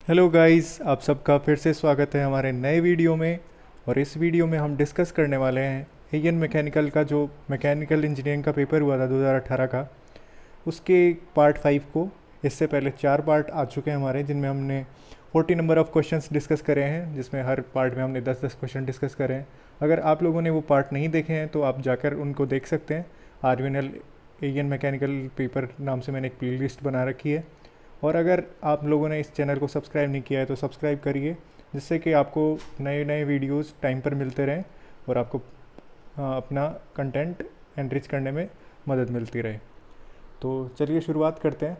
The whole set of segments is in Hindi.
हेलो गाइस, आप सबका फिर से स्वागत है हमारे नए वीडियो में। और इस वीडियो में हम डिस्कस करने वाले हैं एएन मैकेनिकल का जो मैकेनिकल इंजीनियरिंग का पेपर हुआ था 2018 का, उसके पार्ट 5 को। इससे पहले 4 पार्ट आ चुके हैं हमारे, जिनमें हमने 40 नंबर ऑफ़ क्वेश्चंस डिस्कस करे हैं, जिसमें हर पार्ट में हमने 10-10 क्वेश्चन डिस्कस करे हैं। अगर आप लोगों ने वो पार्ट नहीं देखे हैं तो आप जाकर उनको देख सकते हैं। आरवीएनएल एएन मैकेनिकल पेपर नाम से मैंने एक प्ले लिस्ट बना रखी है। और अगर आप लोगों ने इस चैनल को सब्सक्राइब नहीं किया है तो सब्सक्राइब करिए, जिससे कि आपको नए नए वीडियोस टाइम पर मिलते रहें और आपको अपना कंटेंट एनरिच करने में मदद मिलती रहे। तो चलिए शुरुआत करते हैं।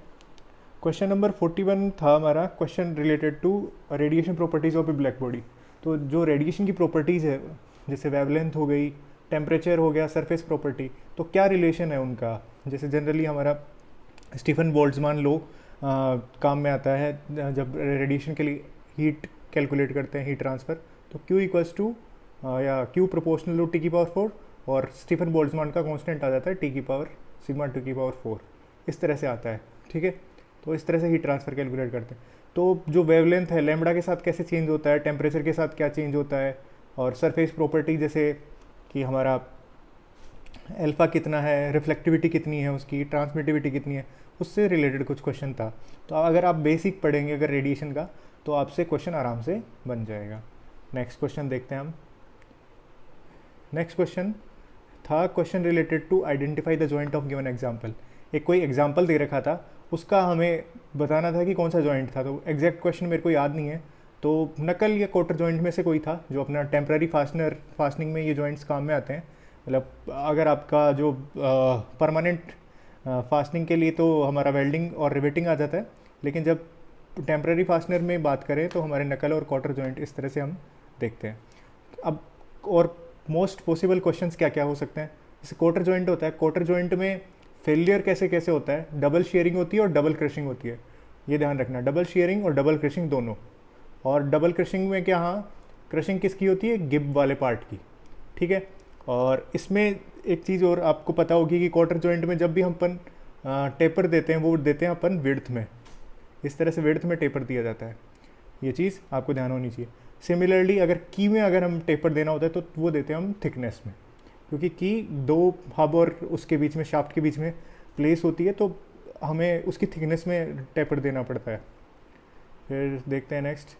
क्वेश्चन नंबर 41 था हमारा, question related to radiation properties of a black body. तो जो रेडिएशन की प्रॉपर्टीज़ है, जैसे वेवलेंथ हो गई, टेम्परेचर हो गया, सरफेस प्रॉपर्टी, तो क्या रिलेशन है उनका। जैसे जनरली हमारा स्टीफन बोल्ट्जमान लो काम में आता है जब रेडिएशन के लिए हीट कैलकुलेट करते हैं, हीट ट्रांसफ़र। तो Q इक्वल्स टू या Q प्रोपोर्शनल टू टी की पावर 4, और स्टीफन बोल्ट्जमान का कांस्टेंट आ जाता है टी की पावर सिग्मा टी की पावर 4। इस तरह से आता है, ठीक है। तो इस तरह से हीट ट्रांसफ़र कैलकुलेट करते हैं। तो जो वेवलेंथ है लैम्बडा के साथ कैसे चेंज होता है, टेम्परेचर के साथ क्या चेंज होता है, और सरफेस प्रॉपर्टी जैसे कि हमारा अल्फ़ा कितना है, रिफ्लेक्टिविटी कितनी है, उसकी ट्रांसमिटिविटी कितनी है, उससे रिलेटेड कुछ क्वेश्चन था। तो अगर आप बेसिक पढ़ेंगे अगर रेडिएशन का, तो आपसे क्वेश्चन आराम से बन जाएगा। नेक्स्ट क्वेश्चन देखते हैं हम। नेक्स्ट क्वेश्चन था question related to identify the joint of given example. एक कोई एग्जांपल दे रखा था, उसका हमें बताना था कि कौन सा जॉइंट था। तो एग्जैक्ट क्वेश्चन मेरे को याद नहीं है, तो नकल या कोटर जॉइंट में से कोई था जो अपना टेम्प्रेरी फास्टनिंग में ये जॉइंट्स काम में आते हैं। मतलब अगर आपका जो परमानेंट फास्टनिंग के लिए तो हमारा वेल्डिंग और रिवेटिंग आ जाता है, लेकिन जब टेम्प्रेरी फास्टनर में बात करें तो हमारे नकल और क्वार्टर जॉइंट इस तरह से हम देखते हैं। अब और मोस्ट पॉसिबल क्वेश्चंस क्या क्या हो सकते हैं। जैसे क्वार्टर जॉइंट होता है, क्वार्टर जॉइंट में फेलियर कैसे कैसे होता है, डबल शेयरिंग होती है और डबल क्रशिंग होती है। ये ध्यान रखना, डबल शेयरिंग और डबल क्रशिंग दोनों। और डबल क्रशिंग में क्या, हाँ, क्रशिंग किसकी होती है, गिब वाले पार्ट की, ठीक है। और इसमें एक चीज़ और आपको पता होगी कि क्वार्टर जॉइंट में जब भी हम अपन टेपर देते हैं, वो देते हैं अपन विड्थ में। इस तरह से विड्थ में टेपर दिया जाता है, ये चीज़ आपको ध्यान होनी चाहिए। सिमिलरली अगर की में अगर हम टेपर देना होता है तो वो देते हैं हम थिकनेस में, क्योंकि की दो हब और उसके बीच में, शाफ्ट के बीच में प्लेस होती है, तो हमें उसकी थिकनेस में टेपर देना पड़ता है। फिर देखते हैं नेक्स्ट।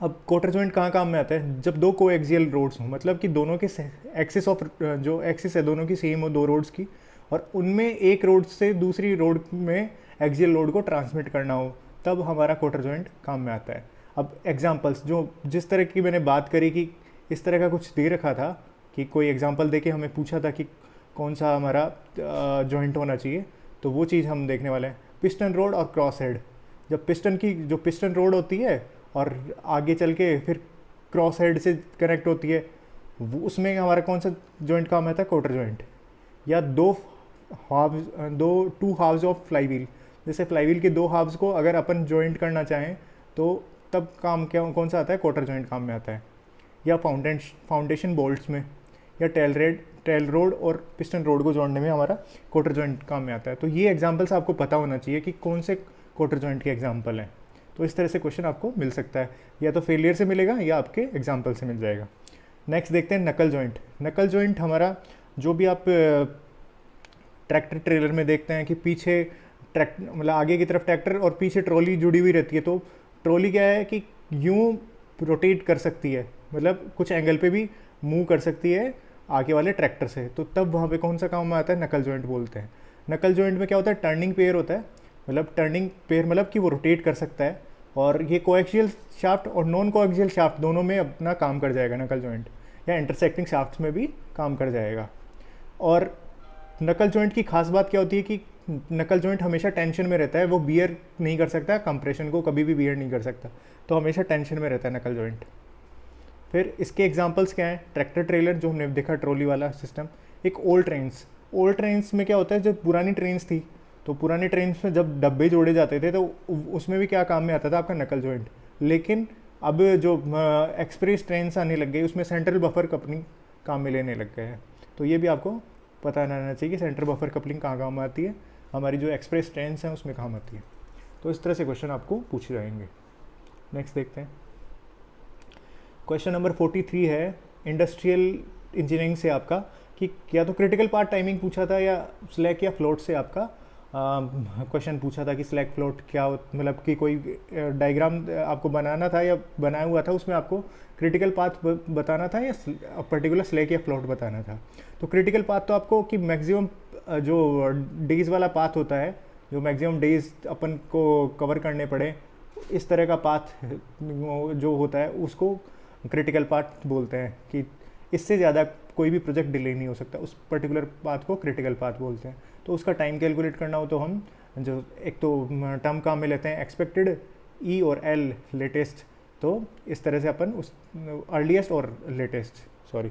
अब क्वार्टर जॉइंट कहाँ काम में आता है, जब दो कोएक्सियल रोड्स हों, मतलब कि दोनों के एक्सिस ऑफ जो एक्सिस है दोनों की सेम हो, दो रोड्स की, और उनमें एक रोड से दूसरी रोड में एक्सियल लोड को ट्रांसमिट करना हो, तब हमारा क्वार्टर जॉइंट काम में आता है। अब एग्जांपल्स जो जिस तरह की मैंने बात करी कि इस तरह का कुछ दे रखा था कि कोई एग्जांपल दे के हमें पूछा था कि कौन सा हमारा जॉइंट होना चाहिए, तो वो चीज़ हम देखने वाले हैं। पिस्टन रोड और क्रॉस हेड। जब पिस्टन की जो पिस्टन रोड होती है और आगे चल के फिर क्रॉस हेड से कनेक्ट होती है, वो उसमें हमारा कौन सा जॉइंट काम आता है, क्वार्टर जॉइंट। या two halves of flywheel, जैसे फ्लाई व्हील के दो हाफ्स को अगर अपन जॉइंट करना चाहें तो तब काम क्या कौन सा आता है, क्वार्टर जॉइंट काम में आता है। या फाउंडेशन बोल्ट्स में, या टेल रोड और पिस्टन रोड को जोड़ने में हमारा क्वार्टर जॉइंट काम में आता है। तो ये एग्जांपल्स आपको पता होना चाहिए कि कौन से क्वार्टर जॉइंट के एग्जांपल हैं। तो इस तरह से क्वेश्चन आपको मिल सकता है, या तो फेलियर से मिलेगा या आपके एग्जांपल से मिल जाएगा। नेक्स्ट देखते हैं नकल जॉइंट। नकल जॉइंट हमारा जो भी आप ट्रैक्टर ट्रेलर में देखते हैं कि पीछे मतलब आगे की तरफ ट्रैक्टर और पीछे ट्रॉली जुड़ी हुई रहती है, तो ट्रॉली क्या है कि यूँ रोटेट कर सकती है, मतलब कुछ एंगल पे भी मूव कर सकती है आगे वाले ट्रैक्टर से, तो तब वहाँ पे कौन सा काम में आता है, नकल जॉइंट बोलते हैं। नकल जॉइंट में क्या होता है, टर्निंग पेयर होता है, मतलब टर्निंग पेयर मतलब कि वो रोटेट कर सकता है, और ये कोएक्सियल शाफ्ट और नॉन कोएक्सियल शाफ्ट दोनों में अपना काम कर जाएगा नकल जॉइंट, या इंटरसेक्टिंग शाफ्ट्स में भी काम कर जाएगा। और नकल जॉइंट की खास बात क्या होती है कि नकल जॉइंट हमेशा टेंशन में रहता है, वो बियर नहीं कर सकता, कंप्रेशन को कभी भी बियर नहीं कर सकता, तो हमेशा टेंशन में रहता है नकल जॉइंट। फिर इसके एग्जांपल्स क्या हैं, ट्रैक्टर ट्रेलर जो हमने देखा, ट्रॉली वाला सिस्टम। एक ओल्ड ट्रेन्स में क्या होता है, जब पुरानी ट्रेन्स थी तो पुरानी ट्रेन्स में जब डब्बे जोड़े जाते थे तो उसमें भी क्या काम में आता था, आपका नकल जॉइंट। लेकिन अब जो एक्सप्रेस ट्रेन्स आने लग गई उसमें सेंट्रल बफर कपलिंग काम में लेने लग गए हैं। तो ये भी आपको पता रहना चाहिए कि सेंट्रल बफर कपलिंग कहाँ काम आती है, हमारी जो एक्सप्रेस ट्रेन्स हैं उसमें काम आती है। तो इस तरह से क्वेश्चन आपको पूछे जाएंगे। नेक्स्ट देखते हैं। क्वेश्चन नंबर 43 है इंडस्ट्रियल इंजीनियरिंग से आपका, कि या तो क्रिटिकल पार्ट टाइमिंग पूछा था या स्लैक या फ्लोट से आपका क्वेश्चन पूछा था कि स्लैक फ्लोट क्या मतलब कि कोई डायग्राम आपको बनाना था या बनाया हुआ था, उसमें आपको क्रिटिकल पाथ बताना था या पर्टिकुलर स्लैक या फ्लोट बताना था। तो क्रिटिकल पाथ तो आपको कि मैक्सिमम जो डेज वाला पाथ होता है, जो मैक्सिमम डेज अपन को कवर करने पड़े, इस तरह का पाथ जो होता है उसको क्रिटिकल पाथ बोलते हैं, कि इससे ज़्यादा कोई भी प्रोजेक्ट डिले नहीं हो सकता, उस पर्टिकुलर पाथ को क्रिटिकल पाथ बोलते हैं। तो उसका टाइम कैलकुलेट करना हो तो हम जो एक तो टर्म काम में लेते हैं एक्सपेक्टेड ई और एल लेटेस्ट, तो इस तरह से अपन उस अर्लीस्ट और लेटेस्ट सॉरी,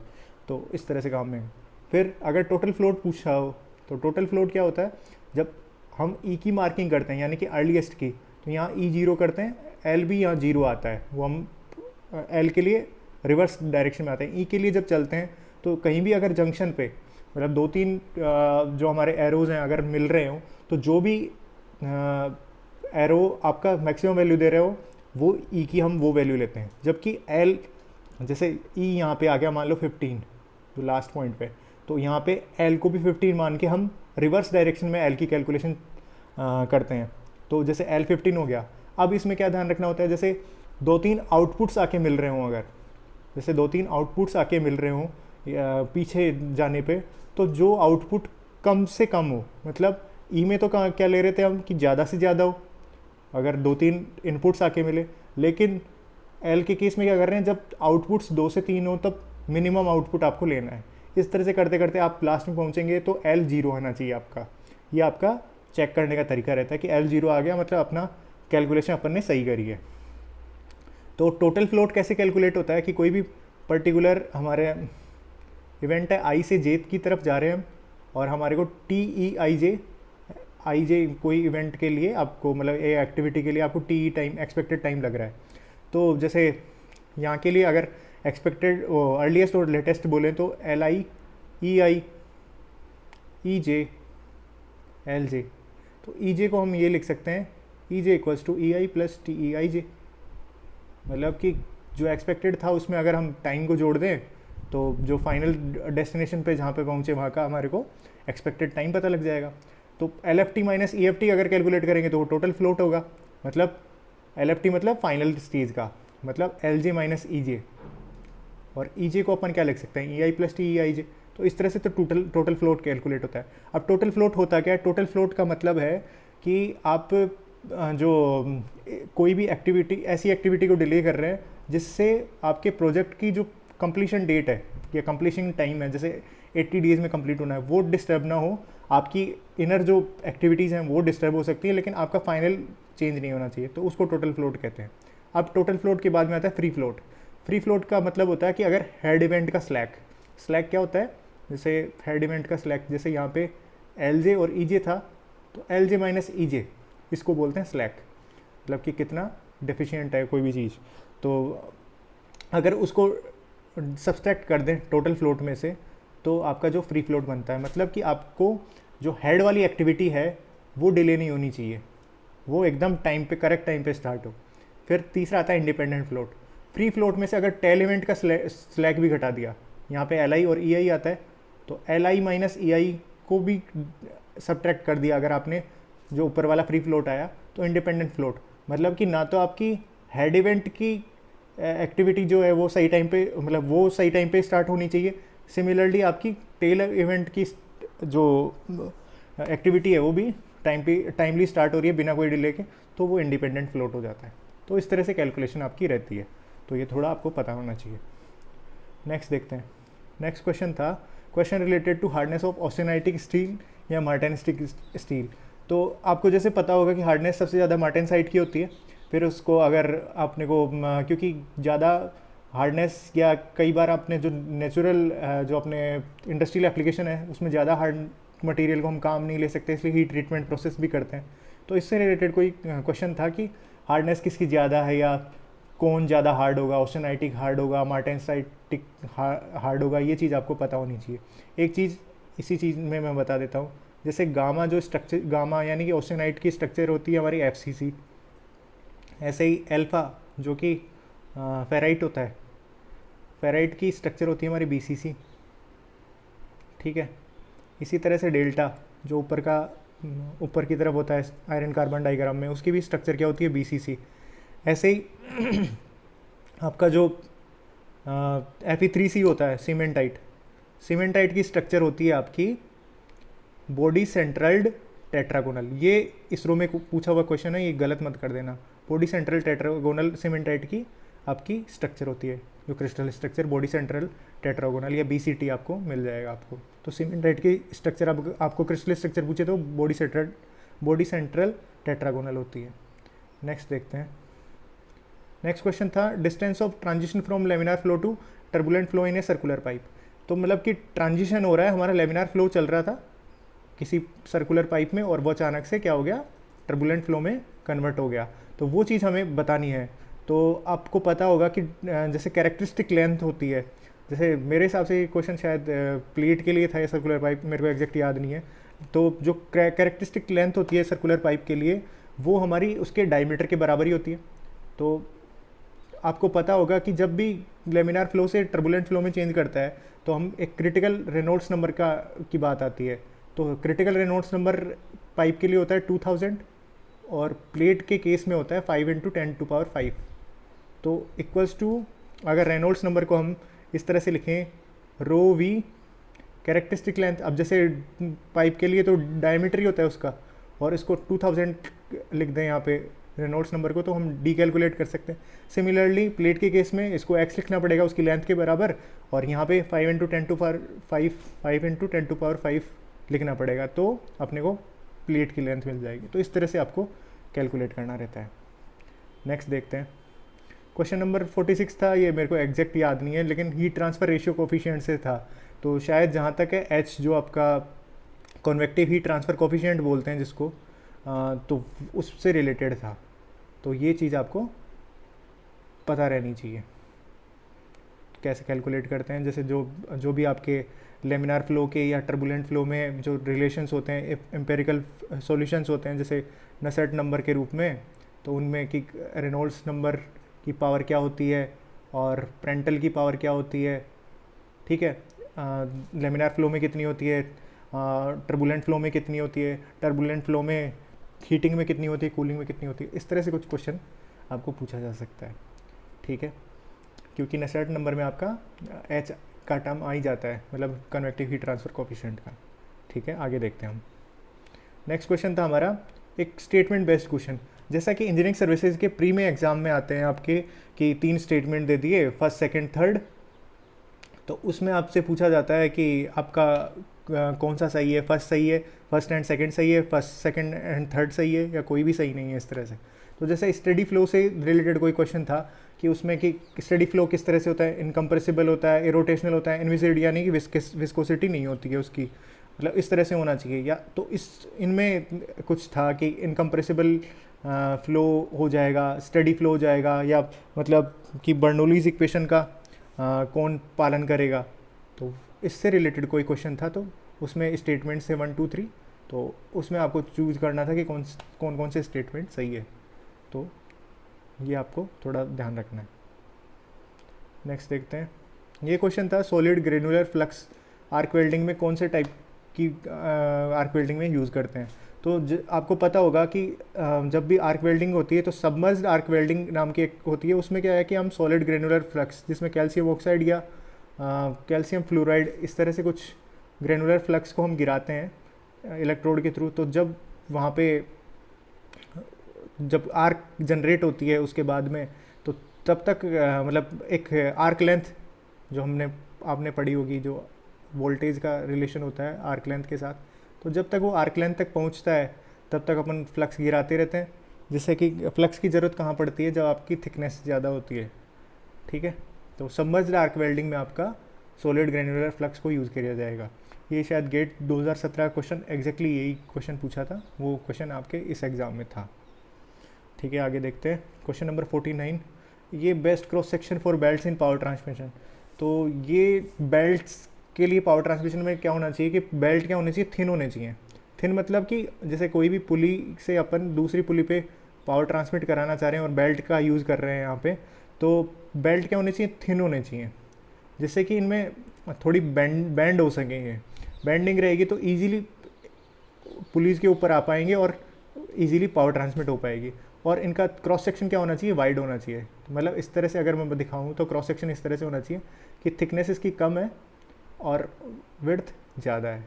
तो इस तरह से काम में। फिर अगर टोटल फ्लोट पूछा हो तो टोटल फ्लोट क्या होता है, जब हम ई की मार्किंग करते हैं यानी कि अर्लीस्ट की, तो यहाँ ई जीरो करते हैं, एल भी यहाँ जीरो आता है, वो हम एल के लिए रिवर्स डायरेक्शन में आते हैं। ई के लिए जब चलते हैं तो कहीं भी अगर जंक्शन पे मतलब 2-3 जो हमारे एरोज़ हैं अगर मिल रहे हो, तो जो भी एरो आपका मैक्सिमम वैल्यू दे रहे हो वो ई की हम वो वैल्यू लेते हैं। जबकि एल जैसे ई यहाँ पे आ गया मान लो 15 जो लास्ट पॉइंट पे, तो यहाँ पे एल को भी 15 मान के हम रिवर्स डायरेक्शन में एल की कैलकुलेशन करते हैं। तो जैसे एल 15 हो गया। अब इसमें क्या ध्यान रखना होता है, जैसे 2-3 आउटपुट्स आके मिल रहे हों, अगर जैसे 2-3 आउटपुट्स आके मिल रहे हों पीछे जाने पे, तो जो आउटपुट कम से कम हो, मतलब ई में तो क्या ले रहे थे हम कि ज़्यादा से ज़्यादा हो अगर 2-3 इनपुट्स आके मिले, लेकिन एल के केस में क्या कर रहे हैं, जब आउटपुट्स 2 से 3 हो तब मिनिमम आउटपुट आपको लेना है। इस तरह से करते करते आप लास्ट में पहुँचेंगे तो एल जीरो आना चाहिए आपका। ये आपका चेक करने का तरीका रहता है कि एल जीरो आ गया मतलब अपना कैलकुलेशन अपन ने सही करी है। तो टोटल फ्लोट कैसे कैलकुलेट होता है कि कोई भी पर्टिकुलर हमारे इवेंट है आई से जे की तरफ जा रहे हैं हम, और हमारे को टी ई आई जे कोई इवेंट के लिए आपको मतलब ए एक्टिविटी के लिए आपको T E time expected time लग रहा है। तो जैसे यहाँ के लिए अगर एक्सपेक्टेड अर्लीस्ट और लेटेस्ट बोलें तो L I E J L J, तो ई जे को हम ये लिख सकते हैं E J equals to E I plus T E I J, मतलब कि जो एक्सपेक्टेड था उसमें अगर हम टाइम को जोड़ दें तो जो फाइनल डेस्टिनेशन पे जहाँ पे पहुँचे वहाँ का हमारे को एक्सपेक्टेड टाइम पता लग जाएगा। तो L F T minus E F T अगर कैलकुलेट करेंगे तो वो टोटल फ्लोट होगा, मतलब एल एफ टी मतलब फाइनल स्टेज का, मतलब एल जे माइनस ई जे, और ई जे को अपन क्या लिख सकते हैं ई I plus T E I जे। तो इस तरह से तो टोटल फ्लोट कैलकुलेट होता है। अब टोटल फ्लोट होता क्या है, टोटल फ्लोट का मतलब है कि आप जो कोई भी एक्टिविटी ऐसी एक्टिविटी को डिले कर रहे हैं जिससे आपके प्रोजेक्ट की जो कंप्लीशन डेट है या कंप्लीशन टाइम है, जैसे 80 डेज़ में कंप्लीट होना है, वो डिस्टर्ब ना हो। आपकी इनर जो एक्टिविटीज़ हैं वो डिस्टर्ब हो सकती है लेकिन आपका फाइनल चेंज नहीं होना चाहिए, तो उसको टोटल फ्लोट कहते हैं। अब टोटल फ्लोट के बाद में आता है फ्री फ्लोट। फ्री फ्लोट का मतलब होता है कि अगर हेड इवेंट का स्लैक क्या होता है, जैसे हेड इवेंट का स्लैक, जैसे यहाँ पे एल जे और ई जे था तो एल जे माइनस ई जे, इसको बोलते हैं स्लैक, मतलब कि कितना डेफिशिएंट है कोई भी चीज़। तो अगर उसको सब्सट्रैक्ट कर दें टोटल फ्लोट में से तो आपका जो फ्री फ्लोट बनता है, मतलब कि आपको जो हेड वाली एक्टिविटी है वो डिले नहीं होनी चाहिए, वो एकदम टाइम पे करेक्ट टाइम पे स्टार्ट हो। फिर तीसरा आता है इंडिपेंडेंट फ्लोट। फ्री फ्लोट में से अगर टेल इवेंट का स्लैक भी घटा दिया, यहाँ पे एल आई और ई आई आता है, तो एल आई माइनस ई आई को भी सब्ट्रैक्ट कर दिया अगर आपने, जो ऊपर वाला फ्री फ्लोट आया, तो इंडिपेंडेंट फ्लोट, मतलब कि ना तो आपकी हेड इवेंट की एक्टिविटी जो है वो सही टाइम पे, मतलब वो सही टाइम पे स्टार्ट होनी चाहिए, सिमिलरली आपकी टेल इवेंट की जो एक्टिविटी है वो भी टाइमली स्टार्ट हो रही है बिना कोई डिले के, तो वो इंडिपेंडेंट फ्लोट हो जाता है। तो इस तरह से कैलकुलेशन आपकी रहती है, तो ये थोड़ा आपको पता होना चाहिए। नेक्स्ट देखते हैं। नेक्स्ट क्वेश्चन था question related to hardness of austenitic steel या मार्टेनसाइट स्टील। तो आपको जैसे पता होगा कि हार्डनेस सबसे ज़्यादा मार्टेनसाइट की होती है, फिर उसको अगर आपने को क्योंकि ज़्यादा हार्डनेस या कई बार आपने जो नेचुरल जो अपने इंडस्ट्रियल एप्लीकेशन है उसमें ज़्यादा हार्ड मटेरियल को हम काम नहीं ले सकते, इसलिए हीट ट्रीटमेंट प्रोसेस भी करते हैं। तो इससे रिलेटेड कोई क्वेश्चन था कि हार्डनेस किसकी ज़्यादा है या कौन ज़्यादा हार्ड होगा, ऑस्टेनाइटिक हार्ड होगा, मार्टेनसाइटिक हार्ड होगा, ये चीज़ आपको पता होनी चाहिए। एक चीज़ इसी चीज़ में मैं बता देता हूँ जैसे गामा जो स्ट्रक्चर, गामा यानी कि ऑस्टेनाइट की स्ट्रक्चर होती है हमारी FCC, ऐसे ही एल्फ़ा जो कि फेराइट होता है, फेराइट की स्ट्रक्चर होती है हमारी BCC, ठीक है। इसी तरह से डेल्टा जो ऊपर की तरफ होता है आयरन कार्बन डाइग्राम में, उसकी भी स्ट्रक्चर क्या होती है, BCC। ऐसे ही आपका जो Fe3C होता है सीमेंटाइट, सीमेंटाइट की स्ट्रक्चर होती है आपकी बॉडी सेंट्रल्ड टेट्रागोनल। ये इसरो में पूछा हुआ क्वेश्चन है, ये गलत मत कर देना। बॉडी सेंट्रल टेट्रागोनल सीमेंटाइट की आपकी स्ट्रक्चर होती है, जो crystal structure body central tetragonal या BCT आपको मिल जाएगा आपको। तो सीमेंटाइट की स्ट्रक्चर आपको क्रिस्टल स्ट्रक्चर पूछे तो बॉडी सेंट्रल टेट्रागोनल होती है। नेक्स्ट देखते हैं। नेक्स्ट क्वेश्चन था distance of transition from laminar flow to turbulent flow in a circular pipe. तो मतलब कि ट्रांजिशन हो रहा है, हमारा लेमिनार फ्लो चल रहा था किसी सर्कुलर पाइप में और वो अचानक से क्या हो गया, टर्बुलेंट फ्लो में कन्वर्ट हो गया। तो वो चीज़ हमें बतानी है। तो आपको पता होगा कि जैसे कैरेक्टरिस्टिक लेंथ होती है, जैसे मेरे हिसाब से ये क्वेश्चन शायद प्लेट के लिए था या सर्कुलर पाइप, मेरे को एग्जैक्ट याद नहीं है। तो जो कैरेक्टरिस्टिक लेंथ होती है सर्कुलर पाइप के लिए, वो हमारी उसके डायमीटर के बराबर ही होती है। तो आपको पता होगा कि जब भी लेमिनार फ्लो से टर्बुलेंट फ्लो में चेंज करता है तो हम एक क्रिटिकल रेनॉल्ड्स नंबर की बात आती है। तो क्रिटिकल रेनॉल्ड्स नंबर पाइप के लिए होता है 2000 और प्लेट के केस में होता है 5 × 10⁵। तो इक्वल्स टू, अगर रेनॉल्ड्स नंबर को हम इस तरह से लिखें ρV कैरेक्टरिस्टिक लेंथ, अब जैसे पाइप के लिए तो डायमीटर ही होता है उसका, और इसको 2000 लिख दें यहाँ पे रेनॉल्ड्स नंबर को, तो हम डी कैलकुलेट कर सकते हैं। सिमिलरली प्लेट के केस में इसको x लिखना पड़ेगा उसकी लेंथ के बराबर, और यहाँ पे 5 × 10⁵ लिखना पड़ेगा, तो अपने को प्लेट की लेंथ मिल जाएगी। तो इस तरह से आपको कैलकुलेट करना रहता है। नेक्स्ट देखते हैं। क्वेश्चन नंबर 46 था, ये मेरे को एग्जैक्ट याद नहीं है, लेकिन हीट ट्रांसफ़र रेशियो कोफिशिएंट से था। तो शायद जहाँ तक है H जो आपका कॉन्वेक्टिव हीट ट्रांसफ़र कोफिशिएंट बोलते हैं जिसको, तो उससे रिलेटेड था। तो ये चीज़ आपको पता रहनी चाहिए कैसे कैलकुलेट करते हैं। जैसे जो भी आपके लेमिनार फ्लो के या टर्बुलेंट फ्लो में जो रिलेशंस होते हैं, एम्पेरिकल सॉल्यूशंस होते हैं, जैसे नसेट नंबर के रूप में, तो उनमें कि रेनॉल्ड्स नंबर की पावर क्या होती है और प्रेंटल की पावर क्या होती है, ठीक है। लेमिनार फ्लो में कितनी होती है, टर्बुलेंट फ्लो में कितनी होती है, टर्बुलेंट फ्लो में हीटिंग में कितनी होती है, कूलिंग में कितनी होती है, इस तरह से कुछ क्वेश्चन आपको पूछा जा सकता है, ठीक है। क्योंकि नसेट नंबर में आपका H का टर्म आ ही जाता है, मतलब कन्वेक्टिव हीट ट्रांसफ़र कोफिशिएंट का, ठीक है। आगे देखते हैं हम। नेक्स्ट क्वेश्चन था हमारा एक स्टेटमेंट बेस्ड क्वेश्चन। जैसा कि इंजीनियरिंग सर्विसेज के प्री में एग्ज़ाम में आते हैं आपके कि 3 स्टेटमेंट दे दिए, फर्स्ट सेकंड थर्ड, तो उसमें आपसे पूछा जाता है कि आपका कौन सा सही है, फर्स्ट सही है, फर्स्ट एंड सेकंड सही है, फर्स्ट सेकंड एंड थर्ड सही है, या कोई भी सही नहीं है, इस तरह से। तो जैसे स्टडी फ्लो से रिलेटेड कोई क्वेश्चन था कि उसमें कि स्टडी फ्लो किस तरह से होता है, इनकम्प्रेसिबल होता है, इरोटेशनल होता है, इनविसिड यानी कि विस्कोसिटी नहीं होती है उसकी, मतलब इस तरह से होना चाहिए, या तो इनमें कुछ था कि इनकम्प्रेसिबल फ्लो हो जाएगा, स्टडी फ्लो हो जाएगा, या मतलब कि बर्नौलीज इक्वेशन का कौन पालन करेगा। तो इससे रिलेटेड कोई क्वेश्चन था, तो उसमें स्टेटमेंट से 1 2 3, तो उसमें आपको चूज़ करना था कि कौन से स्टेटमेंट सही है। तो ये आपको थोड़ा ध्यान रखना है। नेक्स्ट देखते हैं। ये क्वेश्चन था solid granular flux arc welding में कौन से टाइप की आर्क वेल्डिंग में यूज़ करते हैं। तो आपको पता होगा कि जब भी आर्क वेल्डिंग होती है तो सबमर्ज्ड आर्क वेल्डिंग नाम की एक होती है, उसमें क्या है कि हम सॉलिड ग्रेनुलर फ्लक्स, जिसमें कैल्शियम ऑक्साइड या कैल्शियम फ्लोराइड इस तरह से कुछ ग्रेनुलर फ्लक्स को हम गिराते हैं इलेक्ट्रोड के थ्रू। तो जब वहाँ पे जब आर्क जनरेट होती है उसके बाद में, तो तब तक मतलब एक आर्क लेंथ जो आपने पढ़ी होगी, जो वोल्टेज का रिलेशन होता है आर्क लेंथ के साथ, तो जब तक वो आर्क लेंथ तक पहुंचता है तब तक अपन फ्लक्स गिराते रहते हैं। जिससे कि फ्लक्स की ज़रूरत कहाँ पड़ती है, जब आपकी थिकनेस ज़्यादा होती है, ठीक है। तो सबमर्ज्ड आर्क वेल्डिंग में आपका सॉलिड ग्रेनुलर फ्लक्स को यूज़ किया जाएगा। ये शायद गेट 2017 क्वेश्चन एग्जैक्टली यही क्वेश्चन पूछा था, वो क्वेश्चन आपके इस एग्ज़ाम में था, ठीक है। आगे देखते हैं क्वेश्चन नंबर 49। ये best cross section for belts in power transmission. तो ये बेल्ट्स के लिए पावर ट्रांसमिशन में क्या होना चाहिए कि बेल्ट क्या होने चाहिए, थिन होने चाहिए, थिन मतलब कि जैसे कोई भी पुली से अपन दूसरी पुली पे पावर ट्रांसमिट कराना चाह रहे हैं और बेल्ट का यूज़ कर रहे हैं यहाँ पे, तो बेल्ट क्या होने चाहिए, थिन होने चाहिए, जिससे कि इनमें थोड़ी बैंड हो सके। ये बैंडिंग रहेगी तो ईजिली पुलिस के ऊपर आ पाएंगे और इजीली पावर ट्रांसमिट हो पाएगी। और इनका क्रॉस सेक्शन क्या होना चाहिए, वाइड होना चाहिए। मतलब इस तरह से अगर मैं दिखाऊँ तो क्रॉस सेक्शन इस तरह से होना चाहिए कि थिकनेस इसकी कम है और विड्थ ज़्यादा है।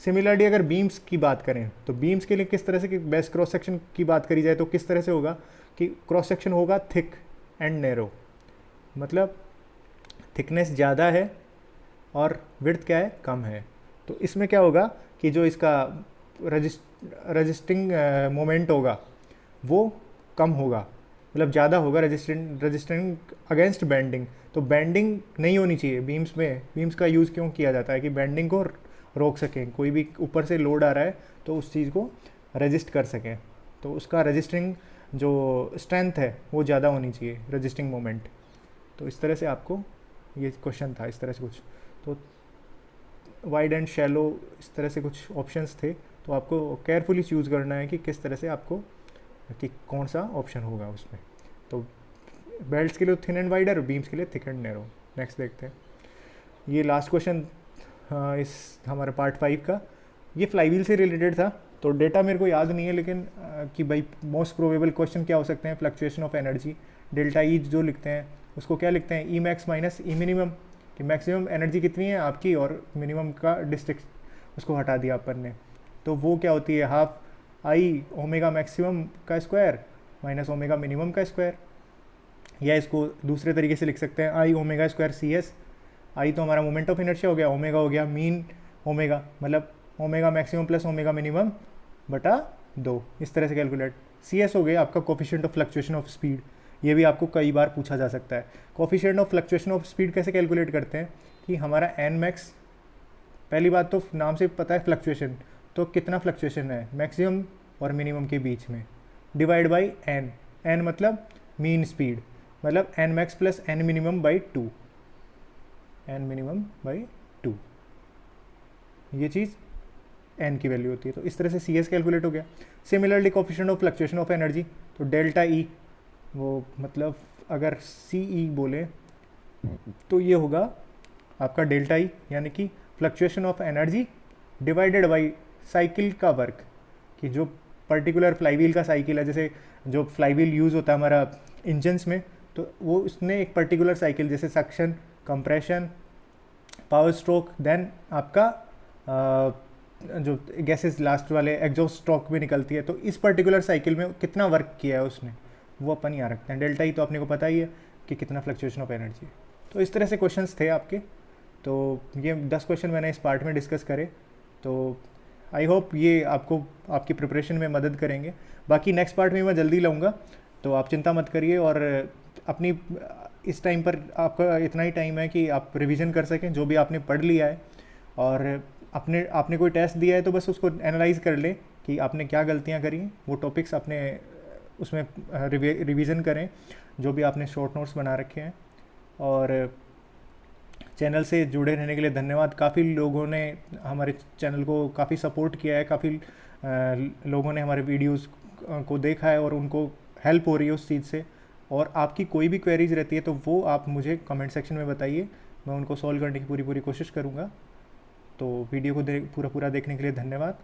सिमिलरली अगर बीम्स की बात करें तो बीम्स के लिए किस तरह से कि बेस्ट क्रॉस सेक्शन की बात करी जाए तो किस तरह से होगा कि क्रॉस सेक्शन होगा थिक एंड नैरो, मतलब थिकनेस ज़्यादा है और विड्थ क्या है, कम है। तो इसमें क्या होगा कि जो इसका रजिस्टिंग मोमेंट होगा वो कम होगा, मतलब ज़्यादा होगा, रजिस्टिंग अगेंस्ट बेंडिंग। तो बेंडिंग नहीं होनी चाहिए बीम्स में। बीम्स का यूज़ क्यों किया जाता है कि बेंडिंग को रोक सकें, कोई भी ऊपर से लोड आ रहा है तो उस चीज़ को रजिस्ट कर सकें, तो उसका रजिस्टिंग जो स्ट्रेंथ है वो ज़्यादा होनी चाहिए, रजिस्टिंग मोमेंट। तो इस तरह से आपको ये क्वेश्चन था, इस तरह से कुछ। तो वाइड एंड शैलो इस तरह से कुछ ऑप्शंस थे, तो आपको केयरफुली चूज़ करना है कि किस तरह से आपको कि कौन सा ऑप्शन होगा उसमें। तो बेल्ट्स के लिए थिन एंड वाइड और बीम्स के लिए थिक एंड नैरो। नेक्स्ट देखते हैं, ये लास्ट क्वेश्चन इस हमारे पार्ट 5 का, ये फ्लाईव्हील से रिलेटेड था। तो डेटा मेरे को याद नहीं है, लेकिन कि भाई मोस्ट प्रोबेबल क्वेश्चन क्या हो सकते हैं, fluctuation of energy, delta E जो लिखते हैं उसको क्या लिखते हैं, ई मैक्स माइनस ई मिनिमम, कि मैक्सिमम एनर्जी कितनी है आपकी और मिनिमम का डिस्ट्रिक्ट उसको हटा दिया अपन ने। तो वो क्या होती है, हाफ आई ओमेगा मैक्सिमम का स्क्वायर माइनस ओमेगा मिनिमम का स्क्वायर। या इसको दूसरे तरीके से लिख सकते हैं, आई ओमेगा स्क्वायर सी एस। आई तो हमारा मोमेंट ऑफ इनर्शिया हो गया, ओमेगा हो गया मीन ओमेगा, मतलब omega maximum plus omega minimum बटा 2, इस तरह से कैलकुलेट। सी एस हो गया आपका coefficient of fluctuation of speed, ये भी आपको कई बार पूछा जा सकता है। Coefficient of fluctuation of speed कैसे कैलकुलेट करते हैं कि हमारा एन मैक्स, पहली बात तो नाम से पता है फ्लक्चुएशन, तो कितना फ्लक्चुएशन है मैक्सिमम और मिनिमम के बीच में, डिवाइड बाई एन। एन मतलब मीन स्पीड, मतलब N max plus N minimum by 2, N minimum by 2, ये चीज़ एन की वैल्यू होती है। तो इस तरह से सी एस कैलकुलेट हो गया। Similarly coefficient of fluctuation of energy, तो डेल्टा ई, वो मतलब अगर सी ई बोले तो ये होगा आपका डेल्टा ई, यानी कि fluctuation of energy divided by cycle का वर्क, कि जो पर्टिकुलर फ्लाईव्हील का साइकिल है, जैसे जो फ्लाईव्हील यूज़ होता है हमारा इंजन्स में, तो वो उसने एक पर्टिकुलर साइकिल, जैसे suction, compression, power stroke, then आपका जो गैसेस लास्ट वाले एग्जॉस्ट स्ट्रोक में निकलती है, तो इस पर्टिकुलर साइकिल में कितना वर्क किया है उसने, वो अपन यहाँ रखते हैं। डेल्टा ई तो अपने को पता ही है कि कितना फ्लक्चुएशन ऑफ एनर्जी है। तो इस तरह से क्वेश्चंस थे आपके। तो ये 10 क्वेश्चन मैंने इस पार्ट में डिस्कस करे, तो आई होप ये आपको आपकी प्रिपरेशन में मदद करेंगे। बाकी नेक्स्ट पार्ट में मैं जल्दी लाऊंगा, तो आप चिंता मत करिए। और अपनी इस टाइम पर आपका इतना ही टाइम है कि आप रिवीजन कर सकें जो भी आपने पढ़ लिया है, और आपने कोई टेस्ट दिया है तो बस उसको एनालाइज कर लें कि आपने क्या गलतियां करी, वो टॉपिक्स अपने उसमें रिवीजन करें जो भी आपने शॉर्ट नोट्स बना रखे हैं। और चैनल से जुड़े रहने के लिए धन्यवाद। काफ़ी लोगों ने हमारे चैनल को काफ़ी सपोर्ट किया है, काफ़ी लोगों ने हमारे वीडियोस को देखा है और उनको हेल्प हो रही है उस चीज़ से। और आपकी कोई भी क्वेरीज रहती है तो वो आप मुझे कमेंट सेक्शन में बताइए, मैं उनको सॉल्व करने की पूरी कोशिश करूँगा। तो वीडियो को पूरा देखने के लिए धन्यवाद।